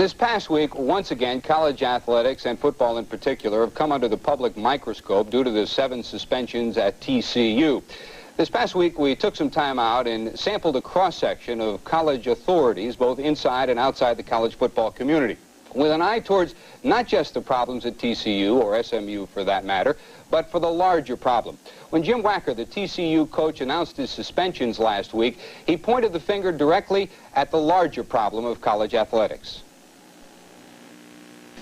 This past week, once again, college athletics and football in particular have come under the public microscope due to the 7 suspensions at TCU. This past week, we took some time out and sampled a cross-section of college authorities, both inside and outside the college football community, with an eye towards not just the problems at TCU, or SMU for that matter, but for the larger problem. When Jim Wacker, the TCU coach, announced his suspensions last week, he pointed the finger directly at the larger problem of college athletics.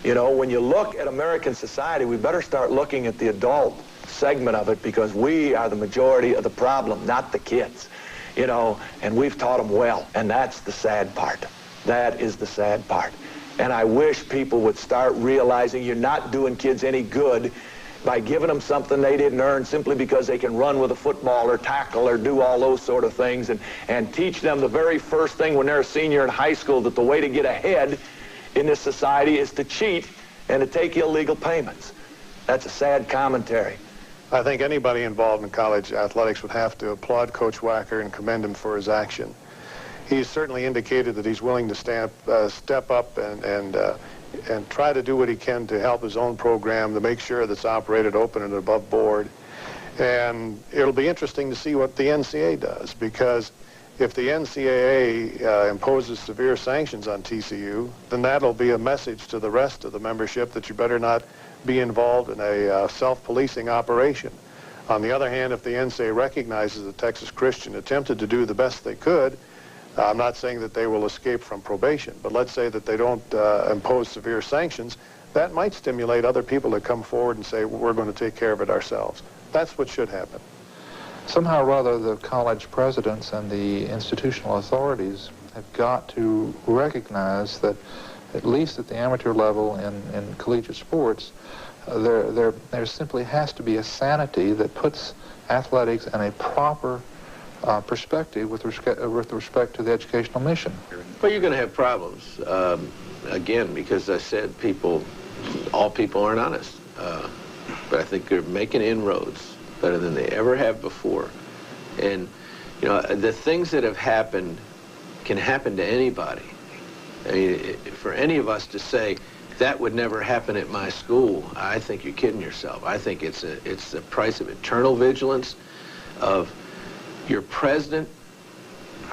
You know, when you look at American society, we better start looking at the adult segment of it, because we are the majority of the problem, not the kids. You know, and we've taught them well, and that's the sad part. That is the sad part. And I wish people would start realizing you're not doing kids any good by giving them something they didn't earn simply because they can run with a football or tackle or do all those sort of things, and teach them the very first thing when they're a senior in high school that the way to get ahead in this society is to cheat and to take illegal payments. That's a sad commentary. I think anybody involved in college athletics would have to applaud Coach Wacker and commend him for his action. He's certainly indicated that he's willing to step up and try to do what he can to help his own program, to make sure that it's operated open and above board. And it'll be interesting to see what the NCAA does, because if the NCAA imposes severe sanctions on TCU, then that'll be a message to the rest of the membership that you better not be involved in a self-policing operation. On the other hand, if the NCAA recognizes that Texas Christian attempted to do the best they could, I'm not saying that they will escape from probation, but let's say that they don't impose severe sanctions, that might stimulate other people to come forward and say, well, we're going to take care of it ourselves. That's what should happen. Somehow or other, the college presidents and the institutional authorities have got to recognize that, at least at the amateur level in collegiate sports, there simply has to be a sanity that puts athletics in a proper perspective with respect to the educational mission. Well, you're going to have problems, again, because I said all people aren't honest. But I think they're making inroads better than they ever have before. And, you know, the things that have happened can happen to anybody. I mean, for any of us to say, that would never happen at my school, I think you're kidding yourself. I think it's the price of eternal vigilance, of your president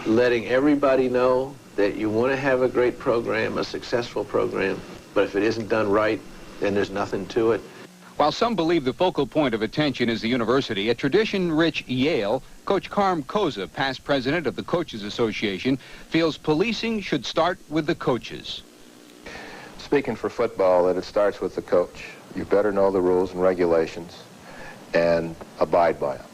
letting everybody know that you want to have a great program, a successful program, but if it isn't done right, then there's nothing to it. While some believe the focal point of attention is the university, at tradition-rich Yale, Coach Carm Koza, past president of the Coaches Association, feels policing should start with the coaches. Speaking for football, that it starts with the coach. You better know the rules and regulations and abide by them.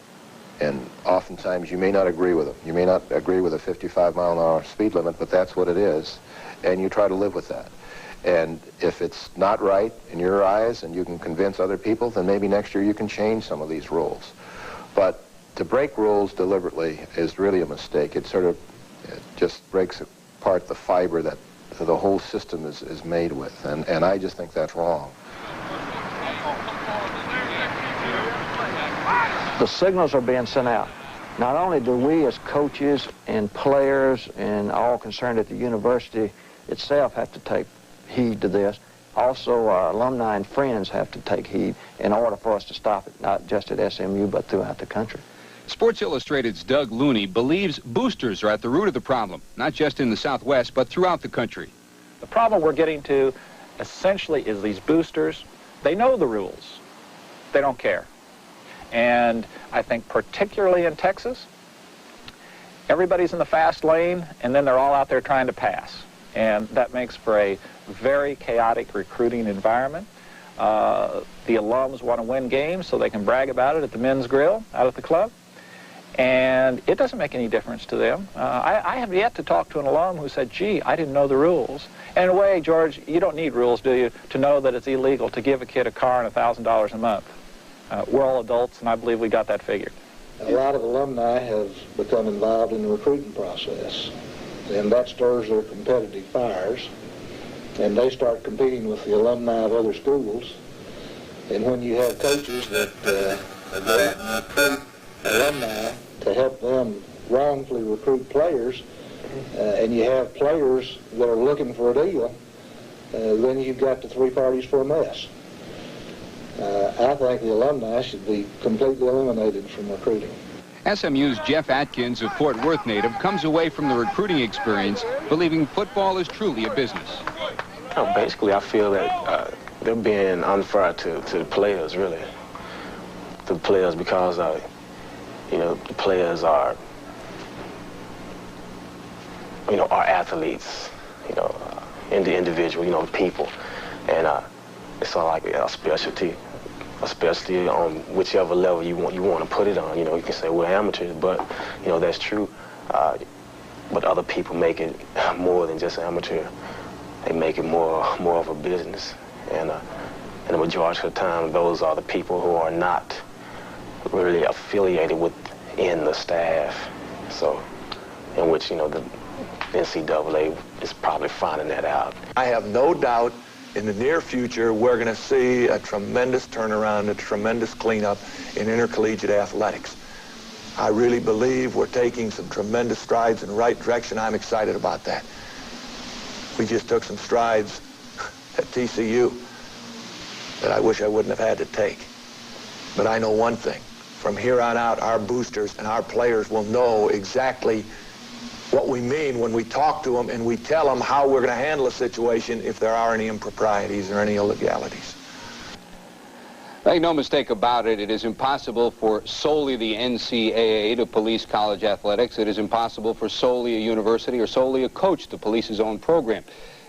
And oftentimes you may not agree with them. You may not agree with a 55-mile-an-hour speed limit, but that's what it is, and you try to live with that. And if it's not right in your eyes and you can convince other people, then maybe next year you can change some of these rules. But to break rules deliberately is really a mistake. It just breaks apart the fiber that the whole system is made with, and I just think that's wrong. The signals are being sent out. Not only do we as coaches and players and all concerned at the university itself have to take heed to this, also our alumni and friends have to take heed in order for us to stop it, not just at SMU, but throughout the country. Sports Illustrated's Doug Looney believes boosters are at the root of the problem, not just in the Southwest, but throughout the country. The problem we're getting to essentially is these boosters. They know the rules. They don't care. And I think particularly in Texas, everybody's in the fast lane, and then they're all out there trying to pass. And that makes for a very chaotic recruiting environment. The alums want to win games so they can brag about it at the men's grill out at the club. And it doesn't make any difference to them. I have yet to talk to an alum who said, gee, I didn't know the rules. And in a way, George, you don't need rules, do you, to know that it's illegal to give a kid a car and $1,000 a month. We're all adults, and I believe we got that figured. A lot of alumni have become involved in the recruiting process, and that stirs their competitive fires, and they start competing with the alumni of other schools. And when you have coaches that go out and recruit alumni to help them wrongfully recruit players, and you have players that are looking for a deal, then you've got the three parties for a mess. I think the alumni should be completely eliminated from recruiting. SMU's Jeff Atkins, a Fort Worth native, comes away from the recruiting experience believing football is truly a business. Basically, I feel that they're being unfair to the players, really. To the players, because, you know, the players are, you know, are athletes, you know, individual, you know, people. And it's not like a specialty, especially on whichever level you want to put it on. You know, you can say we're amateurs, but, you know, that's true. But other people make it more than just amateur. They make it more of a business. And the majority of the time, those are the people who are not really affiliated within the staff. So, in which, you know, the NCAA is probably finding that out. I have no doubt in the near future we're going to see a tremendous turnaround, a tremendous cleanup in intercollegiate athletics. I really believe we're taking some tremendous strides in the right direction. I'm excited about that. We just took some strides at TCU that I wish I wouldn't have had to take. But I know one thing. From here on out, our boosters and our players will know exactly what we mean when we talk to them and we tell them how we're going to handle a situation if there are any improprieties or any illegalities. Make no mistake about it, it is impossible for solely the NCAA to police college athletics. It is impossible for solely a university or solely a coach to police his own program.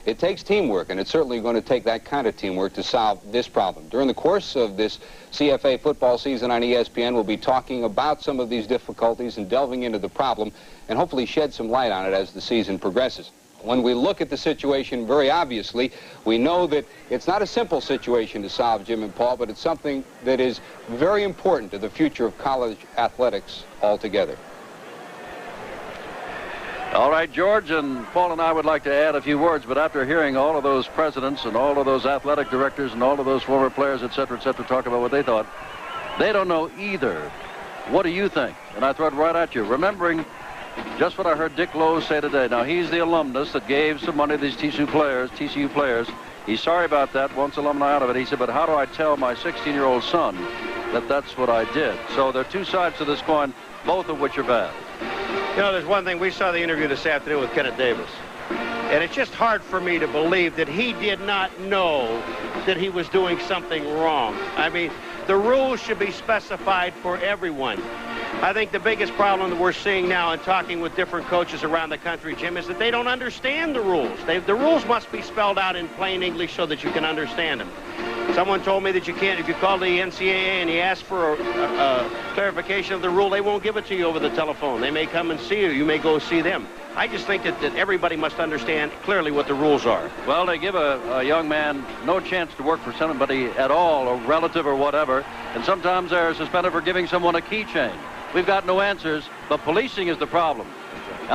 It takes teamwork, and it's certainly going to take that kind of teamwork to solve this problem. During the course of this CFA football season on ESPN, we'll be talking about some of these difficulties and delving into the problem and hopefully shed some light on it as the season progresses. When we look at the situation very obviously, we know that it's not a simple situation to solve, Jim and Paul, but it's something that is very important to the future of college athletics altogether. All right, George, and Paul and I would like to add a few words, but after hearing all of those presidents and all of those athletic directors and all of those former players, et cetera, talk about what they thought, they don't know either. What do you think? And I throw it right at you, remembering just what I heard Dick Lowe say today. Now, he's the alumnus that gave some money to these TCU players. He's sorry about that, wants alumni out of it. He said, but how do I tell my 16-year-old son that that's what I did? So there are two sides to this coin, both of which are bad. You know, there's one thing. We saw the interview this afternoon with Kenneth Davis. And it's just hard for me to believe that he did not know that he was doing something wrong. I mean, the rules should be specified for everyone. I think the biggest problem that we're seeing now in talking with different coaches around the country, Jim, is that they don't understand the rules. The rules must be spelled out in plain English so that you can understand them. Someone told me that you can't, if you call the NCAA and you ask for a clarification of the rule, they won't give it to you over the telephone. They may come and see you. You may go see them. I just think that everybody must understand clearly what the rules are. Well, they give a young man no chance to work for somebody at all, a relative or whatever, and sometimes they're suspended for giving someone a keychain. We've got no answers, but policing is the problem.